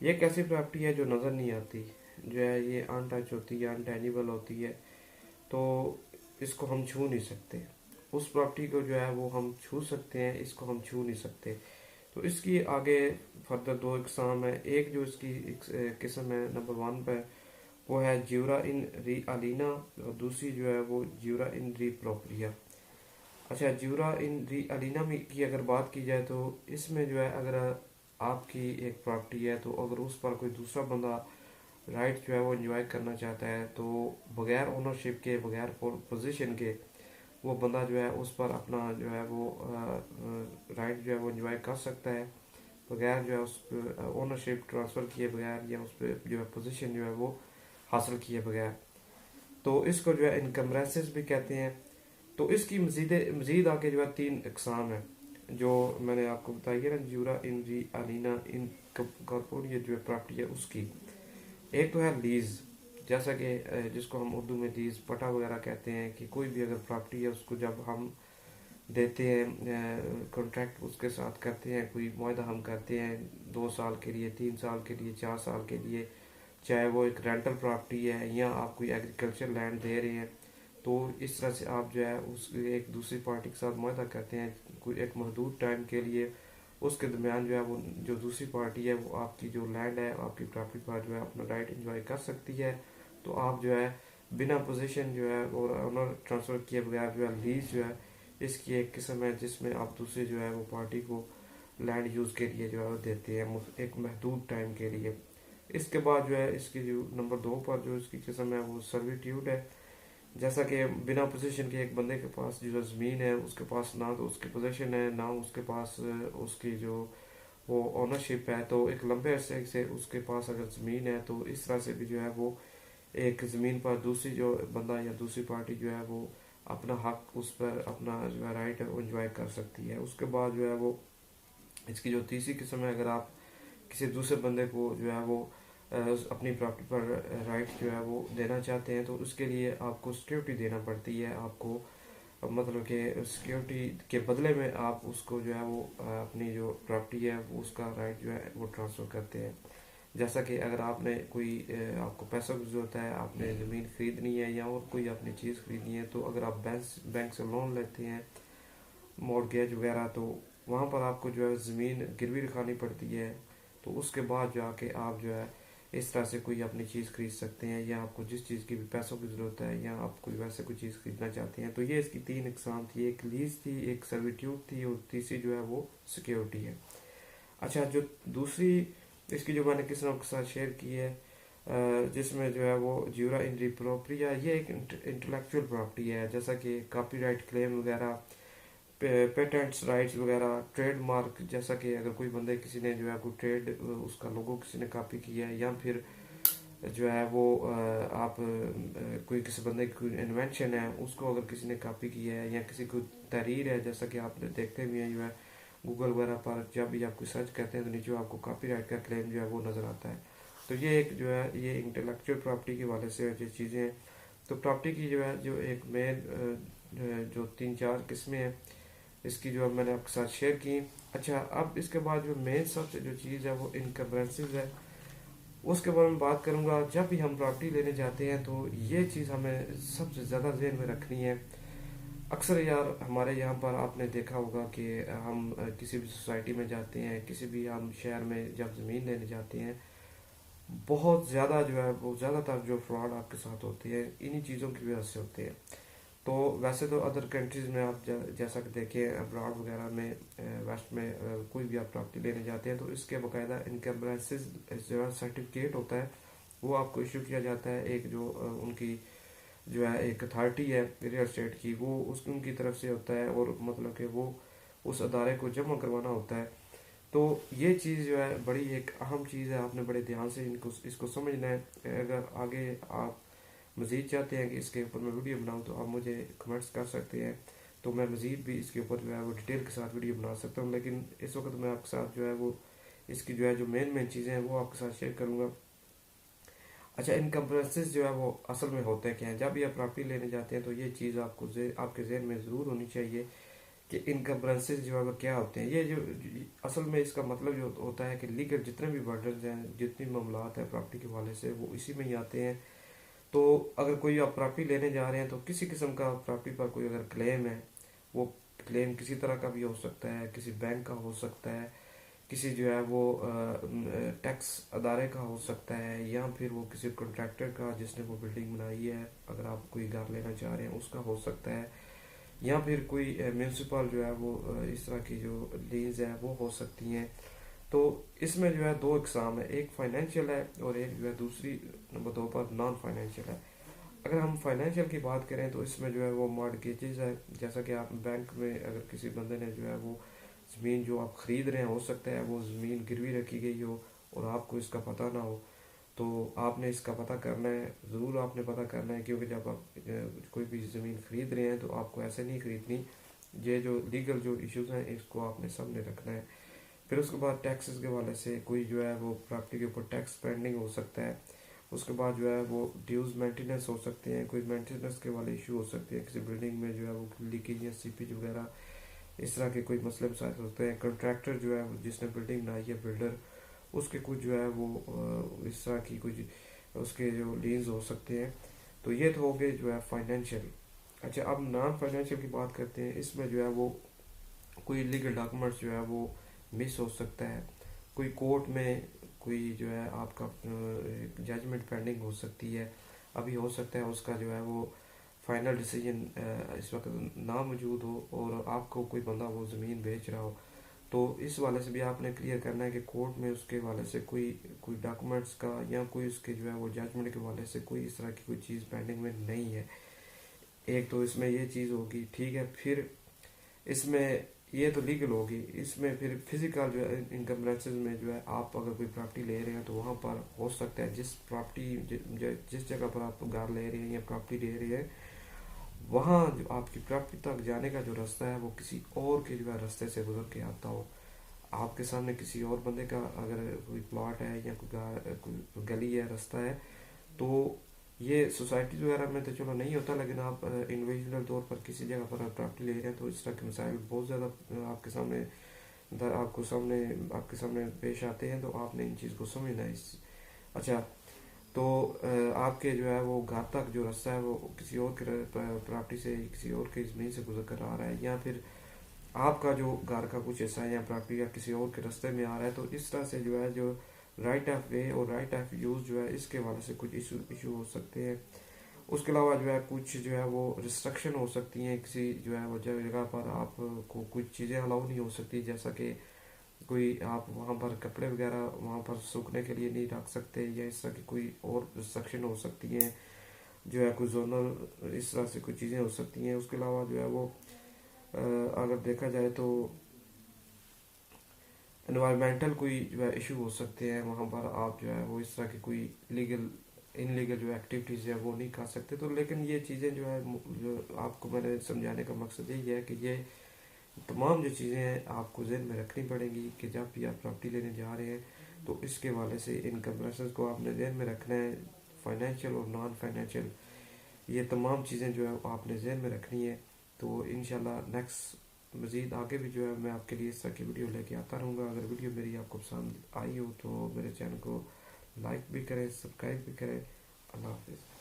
یہ ایک ایسی پراپرٹی ہے جو نظر نہیں آتی، جو ہے یہ ان ٹچ ہوتی ہے، انٹینیبل ہوتی ہے، تو اس کو ہم چھو نہیں سکتے۔ اس پراپرٹی کو جو ہے وہ ہم چھو سکتے ہیں، اس کو ہم چھو نہیں سکتے۔ تو اس کی آگے فردر دو اقسام ہے۔ ایک جو اس کی قسم ہے نمبر 1 پہ، وہ ہے جیورا ان ری الینا، اور دوسری جو ہے وہ جیورا ان ری پروپریا۔ اچھا، جیورا ان ری الینا میں کی اگر بات کی جائے تو اس میں جو ہے اگر آپ کی ایک پراپرٹی ہے تو اگر اس پر کوئی دوسرا بندہ رائٹ جو ہے وہ انجوائے کرنا چاہتا ہے تو بغیر اونرشپ کے، بغیر پوزیشن کے، وہ بندہ جو ہے اس پر اپنا جو ہے وہ رائٹ جو ہے وہ انجوائے کر سکتا ہے، بغیر جو ہے اس اونرشپ ٹرانسفر کیے بغیر، یا اس پہ جو ہے پوزیشن جو ہے وہ حاصل کیے بغیر۔ تو اس کو جو ہے انکمبرنسز بھی کہتے ہیں۔ تو اس کی مزید آگے جو ہے 3 اقسام ہیں جو میں نے آپ کو بتائی ہے نا، جیورا ان ری الینا ان کارپوریٹ جو ہے پراپرٹی ہے اس کی۔ ایک تو ہے لیز، جیسا کہ جس کو ہم اردو میں لیز پٹا وغیرہ کہتے ہیں، کہ کوئی بھی اگر پراپرٹی ہے اس کو جب ہم دیتے ہیں، کانٹریکٹ اس کے ساتھ کرتے ہیں، کوئی معاہدہ ہم کرتے ہیں 2 سال کے لیے، 3 سال کے لیے، 4 سال کے لیے، چاہے وہ ایک رینٹل پراپرٹی ہے یا آپ کوئی ایگریکلچر لینڈ دے رہے ہیں، تو اس طرح سے آپ جو ہے اس ایک دوسری پارٹی کے ساتھ معاہدہ کرتے ہیں کوئی ایک محدود ٹائم کے لیے، اس کے درمیان جو ہے وہ جو دوسری پارٹی ہے وہ آپ کی جو لینڈ ہے، آپ کی پراپرٹی پر جو ہے اپنا رائٹ انجوائے کر سکتی ہے۔ تو آپ جو ہے بنا پوزیشن جو ہے اور آنر ٹرانسفر کیے بغیر جو ہے لیز جو ہے اس کی ایک قسم ہے، جس میں آپ دوسری جو ہے وہ پارٹی کو لینڈ یوز کے لیے جو ہے وہ دیتے ہیں ایک محدود ٹائم کے لیے۔ اس کے بعد جو ہے اس کی جو نمبر 2 پر جو اس کی قسم ہے وہ سرویٹیوڈ ہے، جیسا کہ بنا پوزیشن کے ایک بندے کے پاس جو زمین ہے، اس کے پاس نہ تو اس کی پوزیشن ہے، نہ اس کے پاس اس کی جو وہ اونرشپ ہے، تو ایک لمبے عرصے سے اس کے پاس اگر زمین ہے تو اس طرح سے بھی جو ہے وہ ایک زمین پر دوسری جو بندہ یا دوسری پارٹی جو ہے وہ اپنا حق اس پر اپنا جو ہے رائٹ ہے وہ انجوائے کر سکتی ہے۔ اس کے بعد جو ہے وہ اس کی جو تیسری قسم ہے، اگر آپ کسی دوسرے بندے کو جو ہے وہ اپنی پراپرٹی پر رائٹ جو ہے وہ دینا چاہتے ہیں تو اس کے لیے آپ کو سیکیورٹی دینا پڑتی ہے، آپ کو مطلب کہ سیکیورٹی کے بدلے میں آپ اس کو جو ہے وہ اپنی جو پراپرٹی ہے اس کا رائٹ جو ہے وہ ٹرانسفر کرتے ہیں۔ جیسا کہ اگر آپ نے کوئی آپ کو پیسوں کی ضرورت ہے، آپ نے زمین خریدنی ہے یا اور کوئی اپنی چیز خریدنی ہے، تو اگر آپ بینک سے لون لیتے ہیں مورگیج وغیرہ، تو وہاں پر آپ کو جو ہے زمین گروی رکھانی پڑتی ہے، تو اس کے بعد جا کے آپ جو ہے اس طرح سے کوئی اپنی چیز خرید سکتے ہیں، یا آپ کو جس چیز کی بھی پیسوں کی ضرورت ہے یا آپ کوئی ویسے کوئی چیز خریدنا چاہتے ہیں۔ تو یہ اس کی 3 اقسام تھی، ایک لیز تھی، ایک سرویٹیوڈ تھی، اور تیسری جو ہے وہ سیکیورٹی ہے۔ اچھا، جو دوسری اس کی جو میں نے قسم آپ کے ساتھ شیئر کی ہے، جس میں جو ہے وہ جیورا ان ری پروپریا، یہ ایک انٹلیکچوئل پراپرٹی ہے، جیسا کہ کاپی رائٹ کلیم وغیرہ، پیٹنٹس رائٹس وغیرہ، ٹریڈ مارک، جیسا کہ اگر کوئی بندے کسی نے جو ہے کوئی ٹریڈ اس کا لوگو کسی نے کاپی کیا ہے، یا پھر جو ہے وہ آپ کوئی کسی بندے کی کوئی انوینشن ہے اس کو اگر کسی نے کاپی کیا ہے، یا کسی کو تحریر ہے، جیسا کہ آپ دیکھتے بھی ہیں جو ہے گوگل وغیرہ پر جب بھی آپ کوئی سرچ کرتے ہیں تو نیچے آپ کو کاپی رائٹ کا کلیم جو ہے وہ نظر آتا ہے۔ تو یہ ایک جو ہے یہ انٹلیکچوئل پراپرٹی کے حوالے سے جو چیزیں ہیں، تو پراپرٹی کی جو ہے جو ایک مین جو 3-4 قسمیں ہیں اس کی جو میں نے آپ کے ساتھ شیئر کی۔ اچھا، اب اس کے بعد جو مین سب سے جو چیز ہے وہ انکمبرنسز ہے، اس کے بارے میں بات کروں گا۔ جب بھی ہم پراپرٹی لینے جاتے ہیں تو یہ چیز ہمیں سب سے زیادہ ذہن میں رکھنی ہے۔ اکثر یار ہمارے یہاں پر آپ نے دیکھا ہوگا کہ ہم کسی بھی سوسائٹی میں جاتے ہیں، کسی بھی ہم شہر میں جب زمین لینے جاتے ہیں، بہت زیادہ جو ہے وہ زیادہ تر جو فراڈ آپ کے ساتھ ہوتے ہیں انہی چیزوں کی وجہ سے ہوتے ہیں۔ تو ویسے تو ادر کنٹریز میں آپ جیسا کہ دیکھیں ابراڈ وغیرہ میں، ویسٹ میں کوئی بھی آپ پراپرٹی لینے جاتے ہیں تو اس کے باقاعدہ انکمبرنسز جو ہے سرٹیفکیٹ ہوتا ہے، وہ آپ کو ایشو کیا جاتا ہے، ایک جو ان کی جو ہے ایک اتھارٹی ہے ریئل اسٹیٹ کی، وہ ان کی طرف سے ہوتا ہے، اور مطلب کہ وہ اس ادارے کو جمع کروانا ہوتا ہے۔ تو یہ چیز جو ہے بڑی ایک اہم چیز ہے، آپ نے بڑے دھیان سے اس کو سمجھنا ہے۔ اگر آگے آپ مزید چاہتے ہیں کہ اس کے اوپر میں ویڈیو بناؤں تو آپ مجھے کمنٹس کر سکتے ہیں، تو میں مزید بھی اس کے اوپر جو ہے وہ ڈیٹیل کے ساتھ ویڈیو بنا سکتا ہوں، لیکن اس وقت میں آپ کے ساتھ جو ہے وہ اس کی جو ہے جو مین چیزیں ہیں وہ آپ کے ساتھ شیئر کروں گا۔ اچھا، انکمبرنسز جو ہے وہ اصل میں ہوتے کیا ہیں؟ جب بھی آپ پراپرٹی لینے جاتے ہیں تو یہ چیز آپ کے ذہن میں ضرور ہونی چاہیے کہ انکمبرنسز جو ہے وہ کیا ہوتے ہیں. یہ جو اصل میں اس کا مطلب جو ہوتا ہے کہ لیگل جتنے بھی برڈنز ہیں، جتنی معاملات ہیں پراپرٹی کے حوالے سے، وہ اسی میں ہی آتے ہیں. تو اگر کوئی آپ پراپرٹی لینے جا رہے ہیں تو کسی قسم کا پراپرٹی پر کوئی اگر کلیم ہے، وہ کلیم کسی طرح کا بھی ہو سکتا ہے، کسی بینک کا ہو سکتا ہے، کسی جو ہے وہ ٹیکس ادارے کا ہو سکتا ہے، یا پھر وہ کسی کنٹریکٹر کا جس نے وہ بلڈنگ بنائی ہے اگر آپ کوئی گھر لینا چاہ رہے ہیں اس کا ہو سکتا ہے، یا پھر کوئی میونسپل جو ہے وہ اس طرح کی جو لیز ہے وہ ہو سکتی ہیں. تو اس میں جو ہے دو اقسام ہے، ایک فائنینشیل ہے اور ایک جو ہے دوسری نمبر دو پر نان فائنینشیل ہے. اگر ہم فائنینشیل کی بات کریں تو اس میں جو ہے وہ مارگیجز ہے. جیسا کہ آپ بینک میں اگر کسی بندے نے جو ہے وہ زمین جو آپ خرید رہے ہیں، ہو سکتا ہے وہ زمین گروی رکھی گئی ہو اور آپ کو اس کا پتہ نہ ہو، تو آپ نے اس کا پتہ کرنا ہے. ضرور آپ نے پتہ کرنا ہے، کیونکہ جب آپ کوئی بھی زمین خرید رہے ہیں تو آپ کو ایسے نہیں خریدنی. یہ جو لیگل جو ایشوز ہیں اس کو آپ نے سامنے رکھنا ہے. پھر اس کے بعد ٹیکسز کے حوالے سے کوئی جو ہے وہ پراپرٹی کے اوپر ٹیکس پینڈنگ ہو سکتا ہے. اس کے بعد جو ہے وہ ڈیوز مینٹیننس ہو سکتے ہیں، کوئی مینٹیننس کے والے ایشو ہو سکتے ہیں، کسی بلڈنگ میں جو ہے وہ لیکیج یا سیپیج وغیرہ اس طرح کے کوئی مسئلے مسائل ہوتے ہیں. کنٹریکٹر جو ہے جس نے بلڈنگ بنائی ہے، بلڈر، اس کے کچھ جو ہے وہ اس طرح کی کچھ اس کے جو لینز ہو سکتے ہیں. تو یہ تو ہو گئے جو ہے فائنینشیل. اچھا، اب نان فائنینشیل کی بات کرتے ہیں. اس میں جو ہے وہ کوئی لیگل ڈاکومنٹس جو ہے وہ مس ہو سکتا ہے. کوئی کورٹ میں کوئی جو ہے آپ کا ججمنٹ پینڈنگ ہو سکتی ہے. ابھی ہو سکتا ہے اس کا جو ہے وہ فائنل ڈیسیجن اس وقت نہ موجود ہو اور آپ کو کوئی بندہ وہ زمین بیچ رہا ہو. تو اس والے سے بھی آپ نے کلیئر کرنا ہے کہ کورٹ میں اس کے والے سے کوئی ڈاکومنٹس کا یا کوئی اس کے جو ہے وہ ججمنٹ کے والے سے کوئی اس طرح کی کوئی چیز پینڈنگ میں نہیں ہے. ایک تو اس میں یہ چیز ہوگی. ٹھیک ہے، پھر اس میں یہ تو لیگل ہوگی. اس میں پھر فزیکل جو ہے انکمبرنسز میں جو ہے آپ اگر کوئی پراپرٹی لے رہے ہیں تو وہاں پر ہو سکتا ہے جس جگہ پر آپ گھر لے رہے ہیں یا پراپرٹی لے رہے ہیں، وہاں جو آپ کی پراپرٹی تک جانے کا جو راستہ ہے وہ کسی اور کے جو ہے راستے سے گزر کے آتا ہو. آپ کے سامنے کسی اور بندے کا اگر کوئی پلاٹ ہے یا کوئی گلی ہے، راستہ ہے، تو یہ سوسائٹی وغیرہ میں تو چلو نہیں ہوتا، لیکن آپ انڈیویجول طور پر کسی جگہ پر آپ پراپرٹی لے رہے ہیں تو اس طرح کے مسائل بہت زیادہ آپ کے سامنے پیش آتے ہیں. تو آپ نے ان چیز کو سمجھنا ہے. اچھا، تو آپ کے جو ہے وہ گھر تک جو راستہ ہے وہ کسی اور کے پراپرٹی سے کسی اور کی زمین سے گزر کر آ رہا ہے، یا پھر آپ کا جو گھر کا کچھ حصہ ہے یا پراپرٹی کا کسی اور کے راستے میں آ رہا ہے. تو اس طرح سے جو ہے جو رائٹ آف وے اور رائٹ آف یوز جو ہے اس کے حوالے سے کچھ ایشو ہو سکتے ہیں. اس کے علاوہ جو ہے کچھ جو ہے وہ ریسٹرکشن ہو سکتی ہیں. کسی جو ہے وہ جگہ پر آپ کو کچھ چیزیں الاؤ نہیں ہو سکتی، جیسا کہ کوئی آپ وہاں پر کپڑے وغیرہ وہاں پر سوکھنے کے لیے نہیں رکھ سکتے، یا اس طرح کی کوئی اور ریسٹرکشن ہو سکتی ہیں. جو ہے کوئی زونل اس طرح سے کوئی چیزیں ہو سکتی ہیں. اس کے علاوہ جو ہے وہ اگر دیکھا جائے تو انوائرمنٹل کوئی جو ہے ایشو ہو سکتے ہیں. وہاں پر آپ جو ہے وہ اس طرح کی کوئی ان لیگل جو ایکٹیویٹیز ہے وہ نہیں کر سکتے. تو لیکن یہ چیزیں جو ہے جو آپ کو میں نے سمجھانے کا مقصد یہی ہے کہ یہ تمام جو چیزیں ہیں آپ کو ذہن میں رکھنی پڑیں گی کہ جب بھی آپ پراپرٹی لینے جا رہے ہیں تو اس کے حوالے سے انکمبرنسز کو آپ نے ذہن میں رکھنا ہے. فائنینشیل اور نان فائنینشیل یہ تمام چیزیں جو ہے آپ نے ذہن میں رکھنی ہے. تو انشاءاللہ نیکسٹ مزید آگے بھی جو ہے میں آپ کے لیے اس طرح کی ویڈیو لے کے آتا رہوں گا. اگر ویڈیو میری آپ کو پسند آئی ہو تو میرے چینل کو لائک بھی کریں، سبسکرائب بھی کریں. اللہ حافظ.